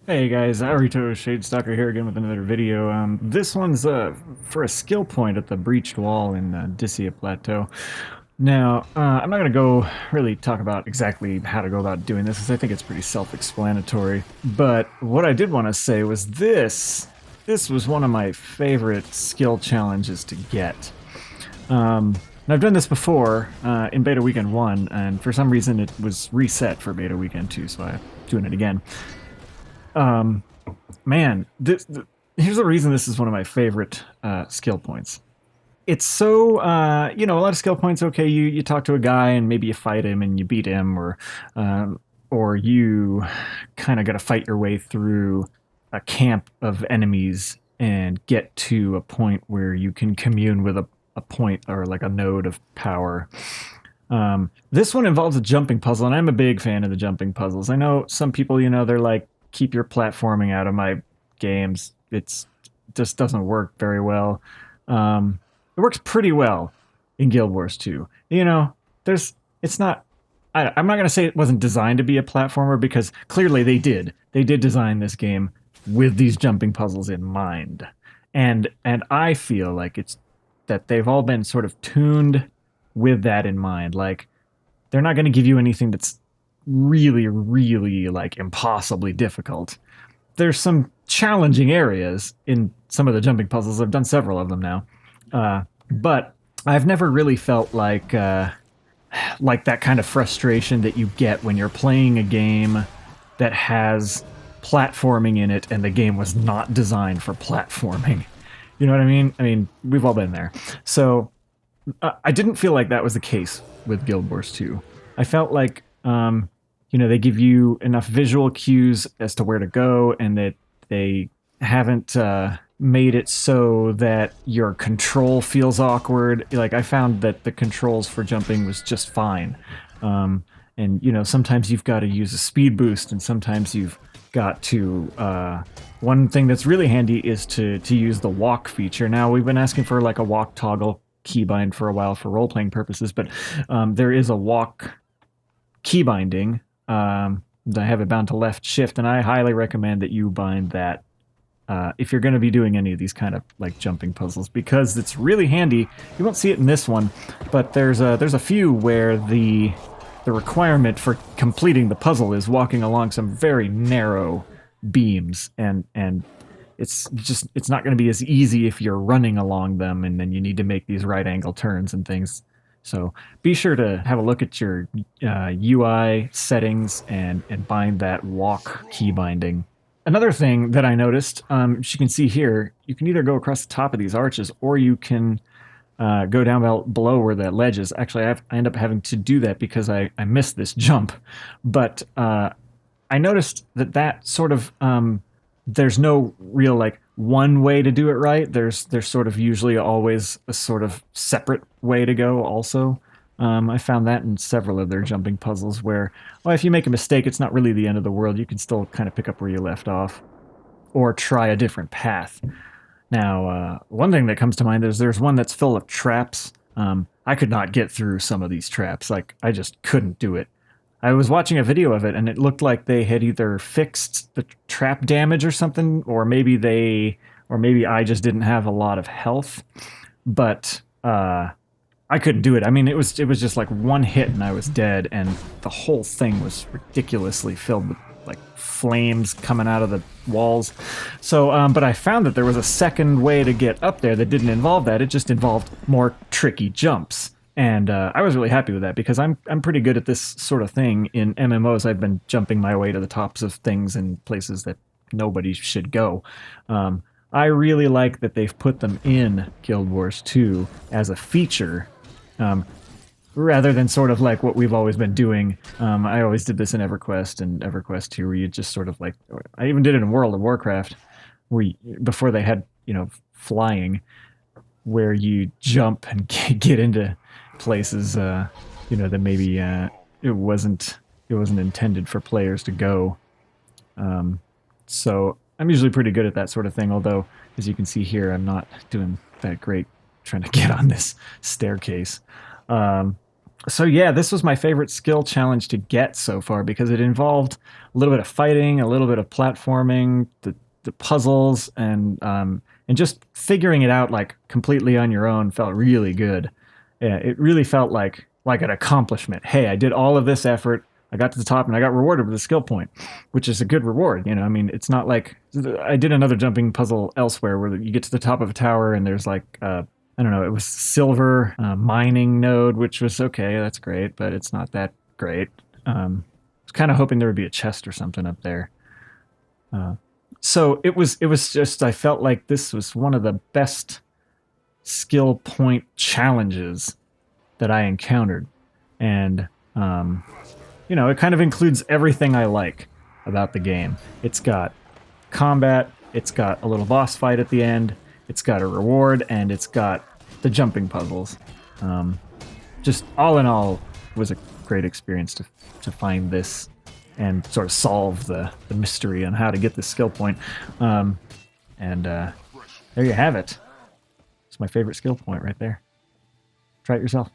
Hey guys, Arito Shadestalker here again with another video. This one's for a skill point at the breached wall in Dissea Plateau. Now, I'm not going to go really talk about exactly how to go about doing this, because I think it's pretty self-explanatory. But what I did want to say was this was one of my favorite skill challenges to get. And I've done this before in Beta Weekend 1, and for some reason it was reset for Beta Weekend 2, so I'm doing it again. Man, here's the reason this is one of my favorite skill points. It's so, a lot of skill points, okay, you talk to a guy and maybe you fight him and you beat him, or you kind of got to fight your way through a camp of enemies and get to a point where you can commune with a point or like a node of power. This one involves a jumping puzzle, and I'm a big fan of the jumping puzzles. I know some people, they're like, keep your platforming out of my games. It just doesn't work very well. It works pretty well in Guild Wars 2. It's not. I'm not going to say it wasn't designed to be a platformer, because clearly they did. They did design this game with these jumping puzzles in mind, and I feel like it's that they've all been sort of tuned with that in mind. Like, they're not going to give you anything that's really, really like impossibly difficult. There's some challenging areas in some of the jumping puzzles. I've done several of them now, but I've never really felt like that kind of frustration that you get when you're playing a game that has platforming in it and the game was not designed for platforming. You know what I mean? I mean, we've all been there. So I didn't feel like that was the case with Guild Wars 2. I felt like they give you enough visual cues as to where to go, and that they haven't made it so that your control feels awkward. Like, I found that the controls for jumping was just fine. And sometimes you've got to use a speed boost, and sometimes you've got to... one thing that's really handy is to use the walk feature. Now, we've been asking for like a walk toggle keybind for a while for role-playing purposes, but there is a walk keybinding. I have it bound to left shift, and I highly recommend that you bind that if you're going to be doing any of these kind of like jumping puzzles, because it's really handy. You won't see it in this one, but there's a few where the requirement for completing the puzzle is walking along some very narrow beams, and it's not going to be as easy if you're running along them, and then you need to make these right angle turns and things. So be sure to have a look at your UI settings and bind that walk key binding. Another thing that I noticed, as you can see here, you can either go across the top of these arches, or you can go down below where that ledge is. Actually, I end up having to do that because I missed this jump. But I noticed that sort of... there's no real like one way to do it right. There's sort of usually always a sort of separate way to go also. I found that in several of their jumping puzzles where, well, if you make a mistake, it's not really the end of the world. You can still kind of pick up where you left off or try a different path. Now, one thing that comes to mind is there's one that's full of traps. I could not get through some of these traps. Like, I just couldn't do it. I was watching a video of it, and it looked like they had either fixed the trap damage or something, or maybe I just didn't have a lot of health. But I couldn't do it. I mean, it was just like one hit and I was dead, and the whole thing was ridiculously filled with like flames coming out of the walls. So, but I found that there was a second way to get up there that didn't involve that. It just involved more tricky jumps. And I was really happy with that, because I'm pretty good at this sort of thing in MMOs. I've been jumping my way to the tops of things in places that nobody should go. I really like that they've put them in Guild Wars 2 as a feature, rather than sort of like what we've always been doing. I always did this in EverQuest and EverQuest 2, where you just sort of like... I even did it in World of Warcraft, where before they had, flying, where you jump and get into places that maybe it wasn't intended for players to go. So I'm usually pretty good at that sort of thing, although, as you can see here, I'm not doing that great trying to get on this staircase. So yeah, this was my favorite skill challenge to get so far because it involved a little bit of fighting, a little bit of platforming, the puzzles, and just figuring it out like completely on your own felt really good. Yeah, it really felt like an accomplishment. Hey, I did all of this effort. I got to the top and I got rewarded with a skill point, which is a good reward. You know, I mean, it's not like I did another jumping puzzle elsewhere where you get to the top of a tower and there's like I don't know, it was silver mining node, which was okay. That's great, but it's not that great. I was kind of hoping there would be a chest or something up there. Uh, so it was just I felt like this was one of the best skill point challenges that I encountered, and you know, it kind of includes everything I like about the game. It's got combat, it's got a little boss fight at the end, it's got a reward, and it's got the jumping puzzles. Um, just all in all, was a great experience to find this and sort of solve the mystery on how to get this skill point. And there you have it. It's my favorite skill point right there. Try it yourself.